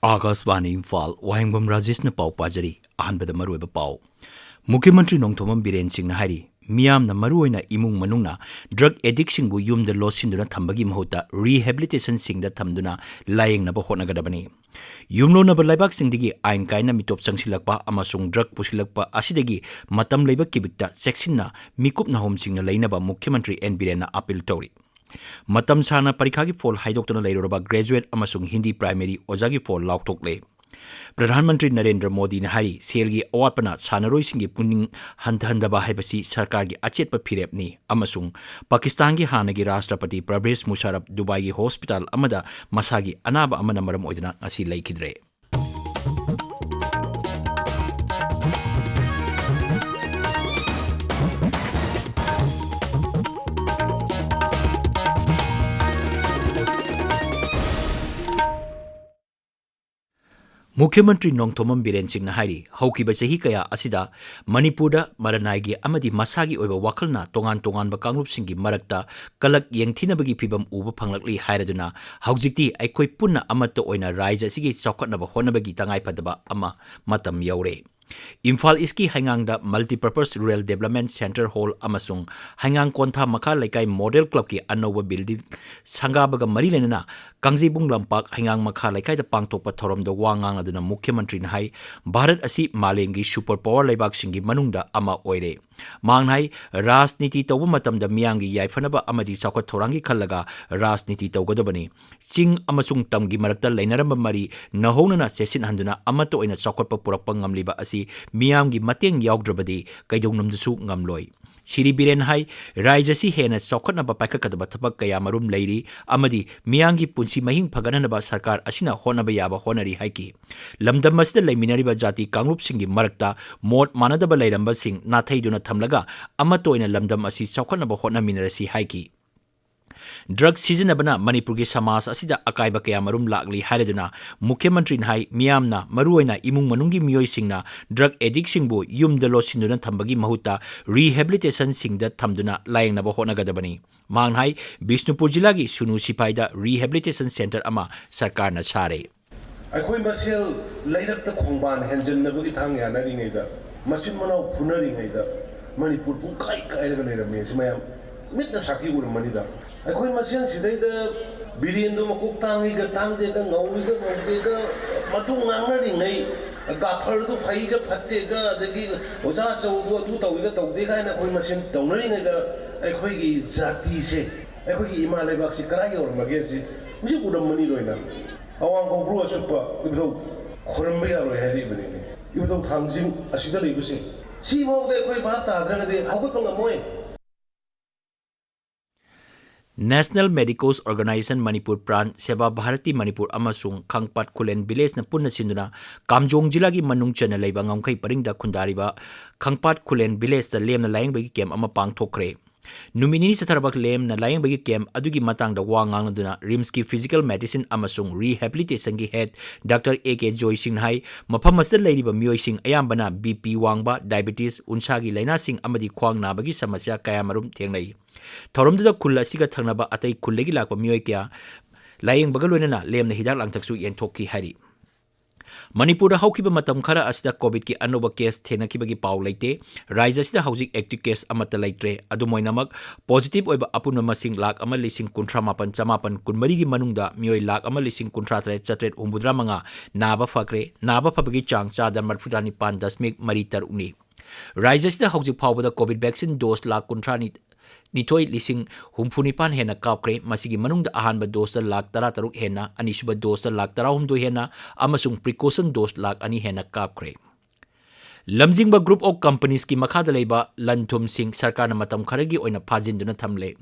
आकाशवाणी इम्फाल वाहेंगबम राजेश ने पाव पाजरी अहनबद मरुब पाव मुख्यमंत्री नोंथोमम बीरेन सिंह हारी मियामना मरुओइना इमुंग मनुंगना ड्रग एडिक्ट सिंगबु युमद लोसिंदुना थंबगी महुता रिहेबिलिटेशन सिंगदा थमदुना लायेंगनब होनगदबनी युमलोनब लाइबाक सिंगदगी आइन कायना मिटोप संगसिलकपा अमसुंग ड्रग पुसिलकपा असिदगी मतम लैबा किबिकता सेक्सिनना मिकुप नाहोम सिंगना लैनबा मुख्यमंत्री एन बीरेन अपील तौरी मतम साना परीक्षा की फोल हाइदोक्तुना लैरोबा ग्रेजुएट अमसुंग हिंदी प्राइमरी ओजा की फोल लाउथोक्ले प्रधानमंत्री नरेंद्र मोदी ने हारी सेलगी अवापना सानरोइसिंगी पुनिंग हंथहंदबा हाइबसी सरकार की अचेतप फिरेपनी अमसुंग पाकिस्तान की हानगी राष्ट्रपति परवेज मुशर्रफ दुबई की हॉस्पिटल अमदा मसागी अनाब अमना मरम ओइदना असी लैखिद्रे मुख्यमंत्री नोंथोमम बीरेन सिंह हारी हौकिबा चही कया असिदा मणिपुरदा मरनाइगी अमदी मसागी ओइबा वाखलना तोंगान तोंगान कांगरूप सिंगी मरक्ता कलक येंथिनबगी फिबम उबा फंगलकली हायरदुना हौजिक्ति अइखोइ पुन्ना अमत्त ओइना राज्य असिगी चौखटनबा होनबगी तंगाइफदबा अमा मतम यौरे इम्फाल इसकी हाइंगांगदा multipurpose rural development centre hall अमसुंग हाइंगांग कोंथा मखा लेकाई मॉडल क्लब की अनौब बिल्डिंग संगाबगा मरी लेना कांगजीबुंग लंपाक हाइंगांग मखा लेकाईदा पांगथोकपा थौरमदा वा ngangaduna मुख्यमंत्री हाई भारत असी मालेंगी सुपर पावर लेबाक सिंगी मनुंगदा अमा ओइरे मांगनाई राजनीति तौब मतमदा मियांगी याइफनबा अमदी चौखट थौरांगी खल्लगा राजनीति तौगदबनी चिंग अमसुंग तमगी मरक्ता लैनरंबा मरी नहौनना सेसिन हंदुना अमत ओइना चौखटपा पुरकपा ngamliba asi मियांगी मतेंग याउद्रबदी कैदौनमदसु ngamloi सिरी बीरेन हाई राज्य से हेन चौखटनबा पाइखकदबा थबक कया मरुम लैरी अमदी मियांगी पुंसी महिंग फगननबा सरकार असिना होनबा याबा होनरी हाइकी लमदम मसद लैमिनरिबा जाति कांगरूप सिंगी मरक्ता मोट मानदबा लैरंबा सिंग नाथैदुना थमलगा अमतोइना लमदम असि चौखटनबा होनमिनरसी हाइकी ड्रग सिजनबना मणिपुर की समाज असिदा अकाइबा कया मरुम लागली हाइरदुना मुख्यमंत्री हाई मियामना मरुओइना इमुंग मनुंगी मियोइसिंगना ड्रग एडिक्ट सिंगबु युमद लोसिंदुना थंबगी महुता रिहेबिलिटेशन सिंगदा थमदुना लायेंगनबा होनगदबनी मांगहाई बिष्णुपुर जिला की सुनु सिपाइदा रिहेबिलिटेशन सेंटर अमा सरकार न सारे अखोई मसेल लैरक्ता खोंबान हेंजनबगी थांग यानारिङैदा मचिन मनाउ फुनरिङैदा मणिपुर पुंकाइ काइरगा लैरमे सिमयाम मिट्टा साकी उरमनिदा अखोई मसेल सिदैदा बिरेंदो मकुक तांगैगा तांगदेगा ngौइगा ngौदेगा मतु ngangnariङै गाफरदु फैगा फत्तेगा अदगी ओजा चौदो अदु तौइगा तौदेगा हैना अखोई मसेल तौनरिङैदा अखोइगी जाति से अखोइगी इमा लेबाकसि कराइ यौरमगे सि मुसि उरमनि लोइना अवांग गौब्रु असुपा इबदौ खरमबा यारोय हारिबनि इबदौ थांजिं असिदा लैबसे सि मौदे अखोइ बा ताद्रगदे हौगतंग मोय national medicos organisation Manipur Pran Seva Bharati Manipur अमसुंग खांगपाट खुलेन विलेज न पुन्ना सिंदुना कामजोंग जिला की मनुंग चन लैबा ngamkhai paringda khundaриba Khangpat Khullen village द लेमना लायंगबगी कैम्प अमा पांगथोखरे नुमिनी सथरबक लेमना लायंगबगी कैम्प अदुगी मतंगदा वा ngangaduna रिम्स की फिजिकल मेडिसिन अमसुंग रिहेबिलिटेशन की head doctor A K. Joy Singh हाई मफम मसद लैरिबा मियोय सिंह अयाम्बना बीपी वांगबा डायबिटीज उनसागी लाइना सिंह अमदी ख्वांग नाबगी समस्या कया मरुम थेंगनै थौरमदुदा खुल असिगा थंगनबा अतै खुल्लेगी लाकपा मियोय क्या लायंगबगा लोइनना लेमना हिदाक लांगथकसु येंथोक्की हारी मणिपुर हौकिबा मतम खरा असिदा कोविड की अनोबा केस थेनकिबगी पाउ लैते राज्य असिदा हौजिक एक्टिव केस अमत लैत्रे अदुमोइनमक पॉजिटिव ओइबा अपुन मसिंग लाख अमा लिसिंग कुंथ्रा मापन चमापन कुनमरी की मनुंगदा मियोय लाख अमा लिसिंग कुंथ्रा तरे चत्रेट हुम्बुद्रा मंगा नाबा फक्रे नाबा फबगी चांग चादा मरफुदा निपान दशमिक मरी तरुनी राज्य असिदा हौजिक फाउबदा कोविड वैक्सीन डोज लाख कुंथ्रा निथोई लिसिंग हुम्फुनिपान हेना कापक्रे मसिगी मनुंगदा अहानबा डोज लाख 13 हेना अनिसुबा डोज लाख 13 हेना अमसुंग प्रिकॉशन डोज लाख 2 हेना कापक्रे लमजिंगबा ग्रुप ऑफ कंपनीज की मखादा लेबा लनथुम सिंह सरकार मतम खरगी ओइना फाजिंदुना थमले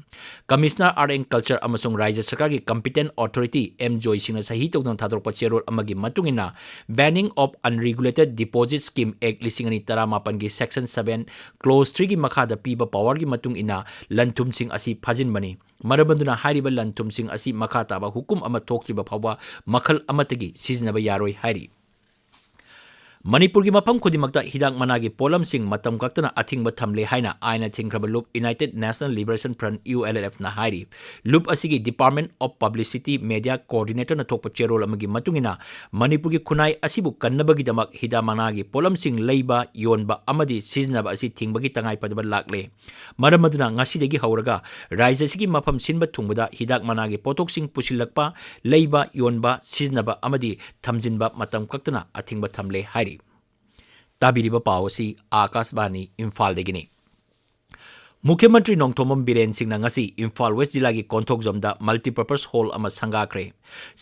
कमिश्नर आर्ट एंड कल्चर अमसुंग राज्य सरकार की competent authority M Joy Singh सही तौदन थादोरपा चेरोल अमगी मतुंगिना banning of unregulated deposit scheme act 2018 की सेक्शन 7 क्लोज 3 की मखादा पीबा पावर की मतुंगिना लनथुम सिंह असी फाजिनबनी मरबंदुना हारिबा लनथुम सिंह असी मखा ताबा हुकुम अमा थोक्त्रिबा फावबा मखल अमतगी सिजनबा यारोय हारी Manipur gi mapam khudimakta hidak managi polam sing matam kaktana athingba thamle haina aina thingkraba loop United National Liberation Front ULLF na hairi loop asigi Department of Publicity Media Coordinator na thokpa cherol amagi matungina Manipur gi khunai asibu kannabagi damak hida managi polam sing leiba yonba amadi siznaba asi thingbagi tangai padaba lakle maramaduna ngasidegi hauraga raija sigi mapam sinba thungbada hidak managi potok sing pusilakpa leiba yonba siznaba amadi thamjinba matam kaktana athingba thamle hairi ताबिरिबा पावसी Akashvani Imphal देगिनी मुख्यमंत्री Nongthombam Biren Singh ngasi Imphal west जिला की कोंथोकजमदा multipurpose hall अमा संगाख्रे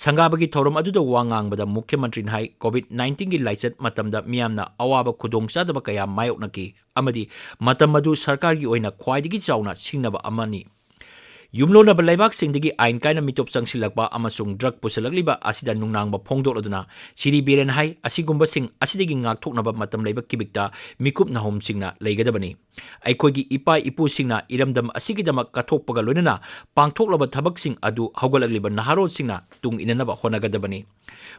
संगाबगी थौरम अदुदा वांगांगबदा मुख्यमंत्री high कोविड-19 की lysate मतमदा मियामना अवाब खुदोंगचादबा कया मायोकनकी अमदी मतम मदु सरकार की ओइना ख्वाइदगी चावना सिंगनबा अमानी युमलोनब लेबाक सिंगदगी आइन कायना मिटोप संगसिलकबा अमसुंग ड्रग पुसलकलिबा असिदा नुंगनांगबा फोंगदोलदुना सिरी बिरेन हाई असिगुंबा सिंग असिदगी ngaktoknaba matam leiba kibikta mikup nahom singna leigadabani aikogi ipa ipu singna iramdam asigidamak kathokpaga loinana pangthoklaba thabak sing adu haugalakliba naharol singna tung inanaba honagadabani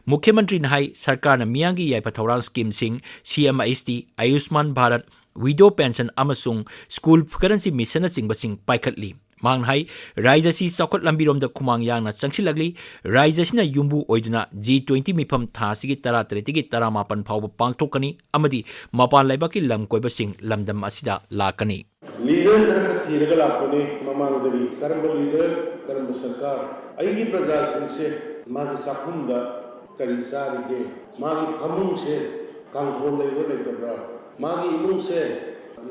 मुख्यमंत्री नहाई सरकार मियांगी याइपा थौरांग स्कीम सिंह CMIST Ayushman Bharat widow pension अमसुंग school currency mission सिंह बसिंग पाइखटली मांग हाई राइजसी चौखट लंबीरोम द खुमांग यांगना चंगसिलगली राइजसिना युम्बु ओइदुना G20 मिफम थासिगी 13 की 13 फाव पांगथोकनी अमदी मपान लाइबाकी लम कोइबा सिंह लमदम असिदा लाकनी लीडर खरक थीरगा लापने ममांगदगी करम लीडर करम सरकार अइगी प्रजा सिंह से मागी साखुमदा करी सारिगे मागी फमुंग से कांगखोल लेबो लेतब्रा मागी इमुंग से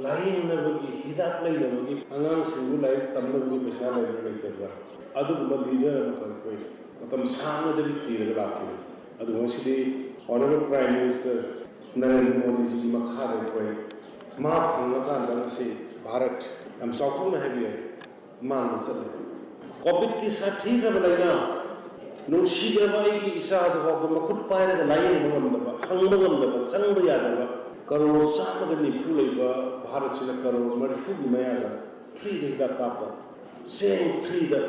लाइन नबगी हिदाक लेनबगी अंगांग सिंगु लाइक तमनबगी पैसा लेबो लेतब्रा अदुगुमा लीडर कोई मतम सांगदगी थीरगा लापने अदु वसिदि honourable prime minister Narendra Modi ji की मखारे कोई मा फंगकांदा से भारत हम साउथन हैबिए मान चले कोविड की साथी रब लेना नुसीगबाईगी इसादबाद मकुट पायरगा लायेंगमगमदबा हंगमगमदबा संग यादबा करोड़ चामगा निफु लेबा भारत सिना करोड़ मरफु की मयागा फ्री देगा कापा सेम फ्री द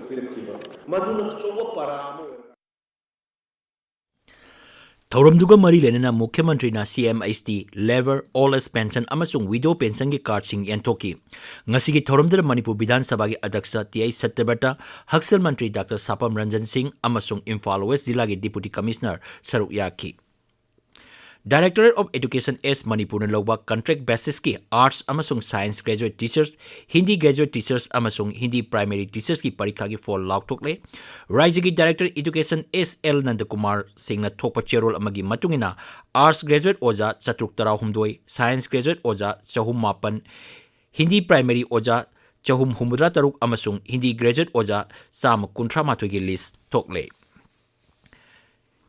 पिरकिबा मदुन चोगो परामो थौरमदुगा मरी लेना मुख्यमंत्री ना CMIST labour old age pension अमसुंग विडो पेंशन की कार्ड सिंह एंथोकी ngasi gi थौरमदर मणिपुर विधानसभा की अध्यक्ष TI सत्यव्रत हक्सल मंत्री डॉक्टर सापम रंजन सिंह अमसुंग इम्फाल वेस्ट जिला की डिप्टी कमिश्नर सरुक याकी directorate of education S Manipur लौबा कॉन्ट्रैक्ट बेसिस की आर्ट्स अमसुंग science graduate teachers Hindi graduate teachers अमसुंग Hindi primary teachers की परीक्षा की फॉल लाउथोकले राज्य की director education SL Nandkumar Singh थोप चेरोल अमगी मतुंगिना आर्ट्स ग्रेजुएट ओजा 432 साइंस ग्रेजुएट ओजा 454 हिंदी प्राइमरी ओजा 463 अमसुंग हिंदी ग्रेजुएट ओजा 153 की list थोकले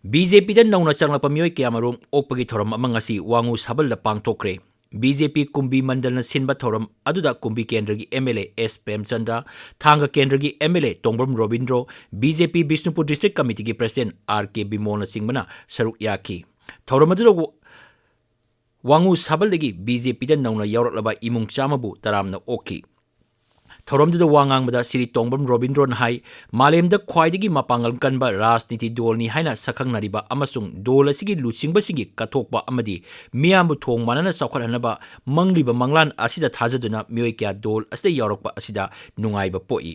BJP dan nauna changlapa mioi kyamarom okpagi thoram amangasi wangu sabal la pangtokre BJP kumbi mandal na sinba thoram aduda kumbi kendra gi MLA S Premchandra thanga kendra gi MLA Tongbram Robindro BJP Bishnupur district committee gi president RK Bimona Singhmana saruk yaki thoram aduda wangu sabal dagi BJP dan nauna yawraklaba imung chamabu taramna oki थौरमदुदा वांगांगबदा श्री तोंगबम रोबिंद्रोन हाई मालेमदा ख्वाइदगी मपांगल कनबा राजनीति दोलनी हाइना सखंगनरिबा अमसुंग दोल असिगी लुचिंगबसिगी कथोकबा अमदी मियामबु थोंग मानना सौखरहनबा मंगलिबा मंगलान असिदा थाजदुना मियोय क्या दोल असदे यावरकबा असिदा नुंगाइबा पोई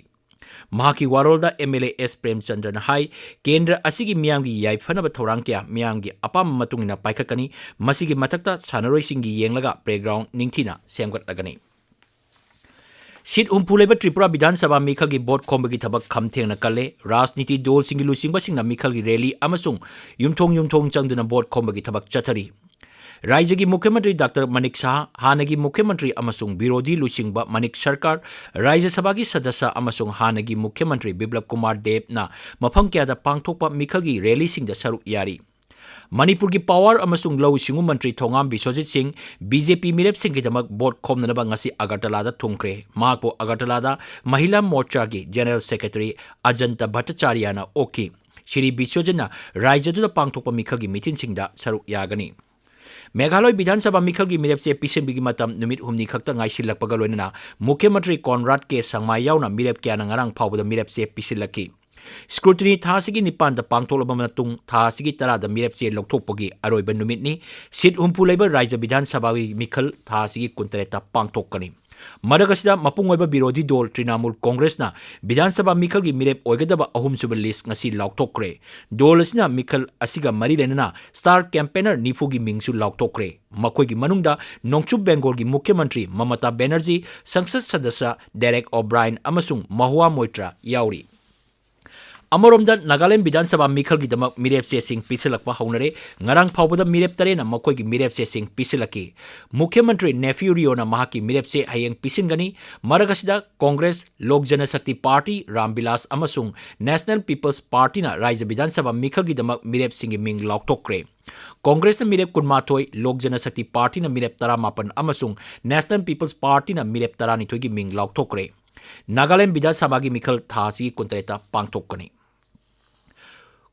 महाकी वारोलदा MLA S Premchandra हाई केंद्र असिगी मियामगी याइफनबा थौरांग क्या मियामगी अपाम मतुंगिना पाइखकनी मसिगी मथक्ता सानरोइसिंगी येंगलगा प्लेग्राउंड निंगथिना सेमगटलगनी सीट उम्पुलेब त्रिपुरा विधानसभा मिखल की बोट खोंबगी थबक खमथेंगना कले राजनीति दोल सिंगी लुसिंगबा सिंगना मिखल की रैली अमसुंग युमथोंग चंगदुना बोट खोंबगी थबक चथरी राज्य की मुख्यमंत्री डॉक्टर मनिक शाह हानगी मुख्यमंत्री अमसुंग विरोधी लुसिंगबा मनिक सरकार राज्य सभा की सदस्य अमसुंग हानगी मुख्यमंत्री बिप्लब कुमार देव ना मफम क्यादा पांगथोकपा मिखल की रैली सिंगदा सरुक यारी मणिपुर की पावर अमसुंग लौ सिंगु मंत्री थोंगाम बिश्वजित सिंह BJP मिरेप सिंह की दमक बोट खोमनबा ngasi अगरतलादा थुंख्रे माको अगरतलादा महिला मोर्चा की जनरल सेक्रेटरी अजंता भट्टाचार्यना ओकी श्री बिश्वजितना राज्यदुदा पांगथोकपा मिखल की मीटिंग सिंगदा सरुक यागनी मेघालय विधानसभा मिखल की मिरेप से पिसेंबिगी मतम नुमित हुमनी खक्ता ngaisilakpaga loinana मुख्यमंत्री कॉनराड के संगमा यावना मिरेप क्याना ngarang phawbada मिरेप से पिसिलकी Scrutiny thasigi nipan da pangtholaba matung thasigi tara da mirepche lokthokpagi aroiba numitni sit humpu leiba Raja Bidhan Sabha gi mikhal thasigi kuntareta pangthokkani. Madagasida mapung oiba birodi dol Trinamool Congress na Bidhan Sabha mikhal gi mirep oigadaba ahum suba list ngasi laukthokre. Dol asina mikhal asiga mari lenana star campaigner nifu gi mingsu laukthokre. Makoi gi manungda Nongchup Bengal gi Mukhyamantri Mamata Banerjee, Sangsad Sadasya Derek O'Brien amasung Mahua Moitra yauri. Amoromda Nagaland Bidhan Sabha mikhal gi damak mirep se sing pisilakpa haunare ngarang phawbada mirep tarena makoi gi mirep se sing pisilaki. Mukhyamantri Nephew Riona mahaki mirep se hayeng pisingani. Madagasida Congress Lok Janashakti Party Rambilas amasung National People's Party na Raja Bidhan Sabha mikhal gi damak mirep singi ming lauktokre. Congress na mirep kunmathoi, Lok Janashakti Party na mirep taramapan amasung National People's Party na mirep taranithoi gi ming lauktokre. Nagaland Bidhan Sabha gi mikhal thasi kuntareta pangthokkani.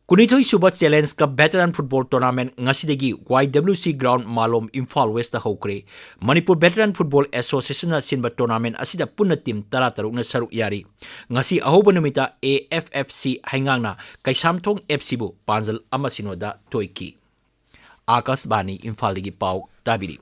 Kunithoi Suba Challenge Cup Veteran Football Tournament ngasidegi YWC Ground Malom Imphal West da hokre. Manipur Veteran Football Association na sinba tournament asida punna team tara-taruk na saruk yari. Ngasi ahoba numita AFFC haingangna Kaisamthong FC bu panjal ama sinoda toiki. Akashbani Imphal gi pau tabiri.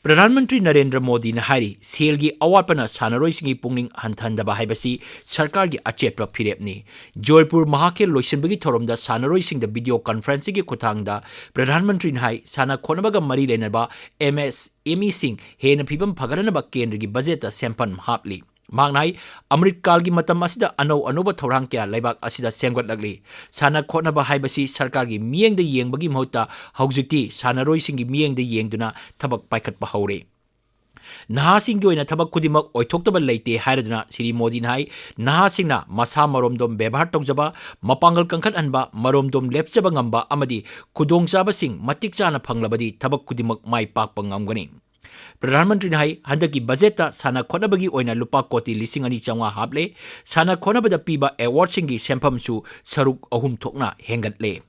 Pradhan Mantri Narendra Modi na hari selgi awatpana sanaroi singi pungning hanthandaba haibasi sarkar gi achepra phirepni. Joypur Mahakhel loisinbagi thoromda sanaroi singda video conference gi khuthangda Pradhan Mantri na hai sana khonabaga mari lenaba MSME sing hena phibam phagarana kendra gi budget ta sempan hapli. Magnai Amrit Kalgi matam asida anoba thorang kya laibak asida semgat lagli. Sana khonaba haibasi sarkar gi mieng da yengbagi mahutta haujikti sanaroi singi mieng da yengduna thabak paikhat pa haure. Nahasing gi oina thabak kudimak oithoktaba leite hairaduna Sri Modi na hai nahasingna masa maromdom bebhar tokjaba mapangal kangkhat anba maromdom lepchaba ngamba amadi khudongchaba sing matik chana phanglabadi thabak kudimak mai pakpa ngamgani. Pradhan Mantri na hai handaki budget ta sana khonabagi oina lupa koti lising ani changwa haple sana khonabada piba award singi sempham su saruk ahum thokna hengatle.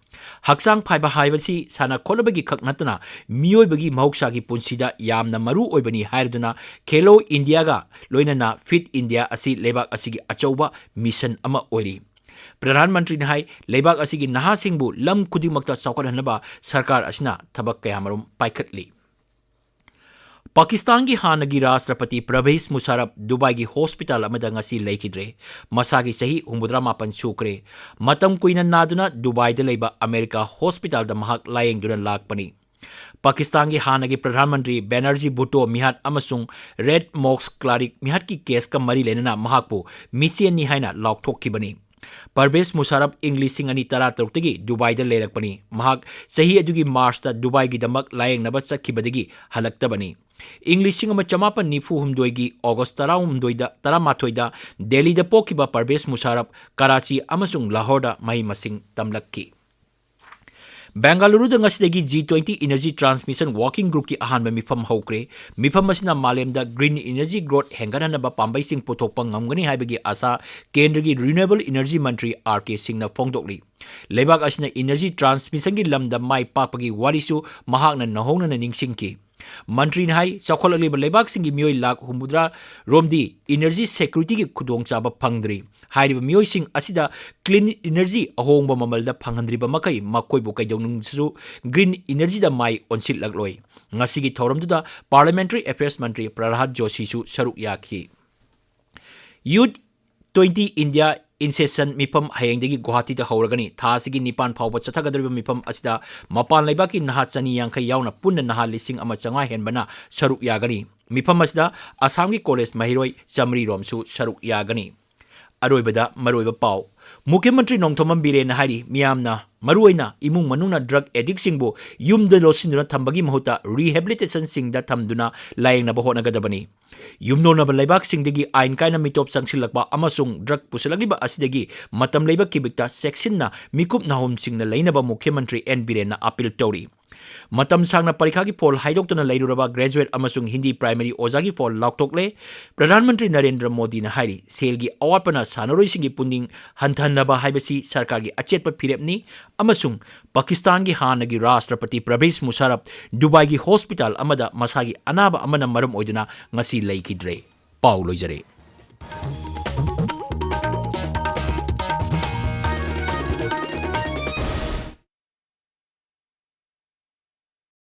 Haksang phaiba haibasi sana khonabagi khaknatana miyoibagi mahoksa gi punsida yamna maru oibani hairduna Khelo India ga loinana Fit India asi lebak asigi achauba mission ama oiri. Pradhan Mantri na hai lebak asigi nahasingbu lam kudimakta saukadhanaba sarkar asina thabak kayamarum paikhatli. Pakistan ki hanagi Rashtrapati Pervez Musharraf Dubai ki hospital amada ngasi leikidre. Masagi sahi 64 sukre. Matam kuina naduna Dubai da leiba America hospital da mahak layeng duna lakpani. Pakistan ki hanagi Pradhan Mantri Banerjee Bhutto mihat amasung Red Mox Claric mihat ki case ka mari lenana mahakpu michian ni haina laukthokibani. Pervez Musharraf English sing ani tara tarukdagi Dubai da leirakpani. Mahak sahi adugi March ta Dubai gi damak layeng nabat sakhibadagi halaktabani. English sing ama chamapan nifu humdoigi August tara humdoida tara mathoida Delhi da pokiba Pervez Musharraf Karachi amasung Lahore da mahi masing tamlakki. Bengaluru da ngasidagi G20 Energy Transmission Working Group ki ahanba mifam hokre. Mifam asina malemda green energy growth hengananaba pambai sing puthokpa ngamgani haibagi asa kendra gi renewable energy mantri RK Singh na phongdokli. Lebak asina energy transmission gi lamda mai pakpagi warisu mahakna nahongna na ningsingki. Mantri na hai chakholagliba lebak singi mioi lak humudra romdi energy security gi khudong chaba phangdri. Hairiba mioi sing asida clean energy ahongba mamalda phanghandriba makai makoi bu kaidonungsu green energy da mai onsit lagloi. Ngasigi thoramduda Parliamentary Affairs Mantri Pralhad Joshi su saruk yakhi. Youth 20 India in session mipam hayengdagi Guwahati da hauragani thasigi nipan phawba chathagadriba mipam asida mapan laibaki naha chani yankai yauna punna naha lising ama changa henbana saruk yagani. Mipam asida Assam gi college mahiroi chamri romsu saruk yagani. Aroibada maroiba pau Mukhyamantri Nongthomam Biren hari miyamna maruoina imung manungna drug addict singbo yumda losinuna thambagi mahuta rehabilitation singda thamduna layengna bahotnagadabani. Yumno na laibak singdagi ain kaina mitop sangsilakba amasung drug pusilagiba asidagi matam laibak kibikta sectionna mikup nahom singna lainaba Mukhyamantri N Biren na appeal tori. Matam sangna parikha ki poll haidoktuna lairuraba graduate amasung Hindi primary ozagi poll laktokle. Pradhan Mantri Narendra Modi na hari selgi awatpana sanaroi singi puning hanthanaba haibasi sarkar gi achetpa phirepni amasung Pakistan gi hanagi Rashtrapati Pervez Musharraf Dubai gi hospital amada masagi anaba amana maram oiduna ngasi leikidre. Pau loijare.